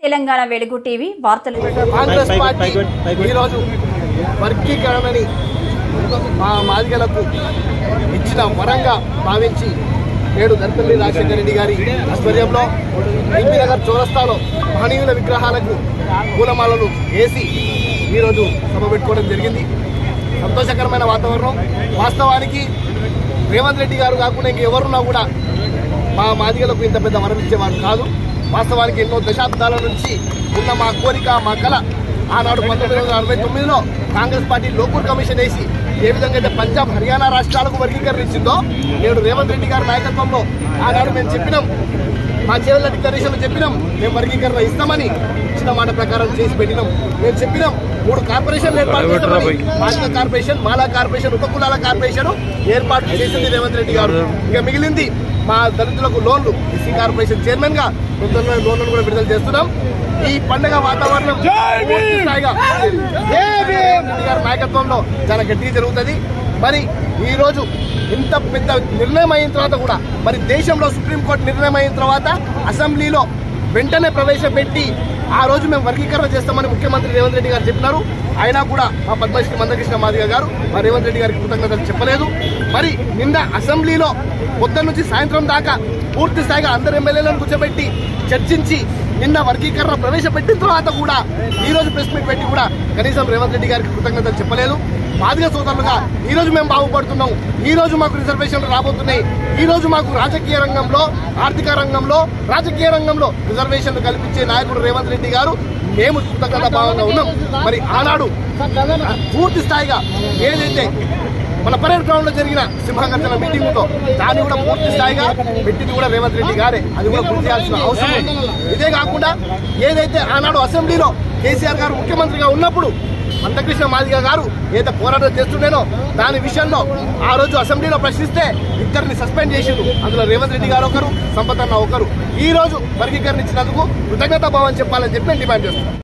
తెలంగాణ వెలుగు టీవీ వార్తలు. కాంగ్రెస్ పార్టీ ఈరోజు వర్గీకరణని మా మాదిగలకు ఇచ్చిన వరంగా భావించి నేడు దర్పల్లి రాజశేఖర రెడ్డి గారి ఆధ్వర్యంలో ఎంపీ నగర్ చౌరస్తాలో మహనీయుల విగ్రహాలకు పూలమాలలు వేసి ఈరోజు సభ పెట్టుకోవడం జరిగింది. సంతోషకరమైన వాతావరణం. వాస్తవానికి రేవంత్ రెడ్డి గారు కాకుండా ఇంకెవరున్నా కూడా మా మాదిగలకు ఇంత పెద్ద వరం ఇచ్చేవారు కాదు. వాస్తవానికి ఎన్నో దశాబ్దాల నుంచి ఉన్న మా కోరిక, మా కళ ఆనాడు 1969లో కాంగ్రెస్ పార్టీ లోకూర్ కమిషన్ వేసి ఏ విధంగా అయితే పంజాబ్, హర్యానా రాష్ట్రాలకు వర్గీకరణ ఇచ్చిందో నేడు రేవంత్ రెడ్డి గారి నాయకత్వంలో ఆనాడు మేము చెప్పినాం, మా చేవల డిక్లరేషన్లో చెప్పినాం మేము వర్గీకరణ ఇస్తామని. ఇచ్చిన మాట ప్రకారం చేసి పెట్టినాం. మేము చెప్పినాం 3 కార్పొరేషన్లు ఏర్పాటు చేస్తామని. మాదిగ కార్పొరేషన్, మాలా కార్పొరేషన్, ఉపకులాల కార్పొరేషన్ ఏర్పాటు చేసింది రేవంత్ రెడ్డి గారు. ఇక మిగిలింది మా దళితులకు లోన్లు, ఎస్సీ కార్పొరేషన్ చైర్మన్ గా తొందరలో లోన్లను కూడా విడుదల చేస్తున్నాం. ఈ పండుగ వాతావరణం స్థాయిగా రెడ్డి గారి నాయకత్వంలో చాలా గట్టిగా జరుగుతుంది. మరి ఈ రోజు ఇంత పెద్ద నిర్ణయం అయిన తర్వాత కూడా మరి దేశంలో సుప్రీంకోర్టు నిర్ణయం అయిన తర్వాత అసెంబ్లీలో వెంటనే ప్రవేశపెట్టి ఆ రోజు మేము వర్గీకరణ చేస్తామని ముఖ్యమంత్రి రేవంత్ రెడ్డి గారు చెప్పినారు. అయినా కూడా మా పద్మశ్రీ మందకృష్ణ మాదిగ గారు మా రేవంత్ రెడ్డి గారికి కృతజ్ఞతలు చెప్పలేదు. మరి నిన్న అసెంబ్లీలో పొద్దున్న నుంచి సాయంత్రం దాకా పూర్తి స్థాయిగా అందరు ఎమ్మెల్యేలను కూర్చోబెట్టి చర్చించి నిన్న వర్గీకరణ ప్రవేశపెట్టిన తర్వాత కూడా ఈ రోజు ప్రెస్ మీట్ పెట్టి కూడా కనీసం రేవంత్ రెడ్డి గారికి కృతజ్ఞతలు చెప్పలేదు. మాదిగ సోదరులుగా ఈ రోజు మేము బాగుపడుతున్నాం. ఈ రోజు మాకు రిజర్వేషన్లు రాబోతున్నాయి. ఈ రోజు మాకు రాజకీయ రంగంలో, ఆర్థిక రంగంలో, రాజకీయ రంగంలో రిజర్వేషన్లు కల్పించే నాయకుడు రేవంత్ రెడ్డి గారు. మేము కృతజ్ఞత భావంగా ఉన్నాం. మరి ఆనాడు పూర్తి స్థాయిగా ఏదైతే మన పరేడ్ గ్రౌండ్ లో జరిగిన సింహగర్జన మీటింగ్ తో దాన్ని కూడా పూర్తి స్థాయిగా పెట్టింది కూడా రేవంత్ రెడ్డి గారే. అది కూడా గుర్తు చేయాల్సిన అవసరం ఉంది. ఇదే కాకుండా ఏదైతే ఆనాడు అసెంబ్లీలో కేసీఆర్ గారు ముఖ్యమంత్రిగా ఉన్నప్పుడు మందకృష్ణ మాదిగ గారు ఏదైతే పోరాటం చేస్తుండేనో దాని విషయంలో ఆ రోజు అసెంబ్లీలో ప్రశ్నిస్తే 2 సస్పెండ్ చేసిండు. అందులో రేవంత్ రెడ్డి గారు ఒకరు, సంపత్ అన్న ఒకరు. ఈ రోజు వర్గీకరణ ఇచ్చినందుకు కృతజ్ఞతా భావం చెప్పాలని చెప్పి నేను డిమాండ్ చేస్తున్నాను.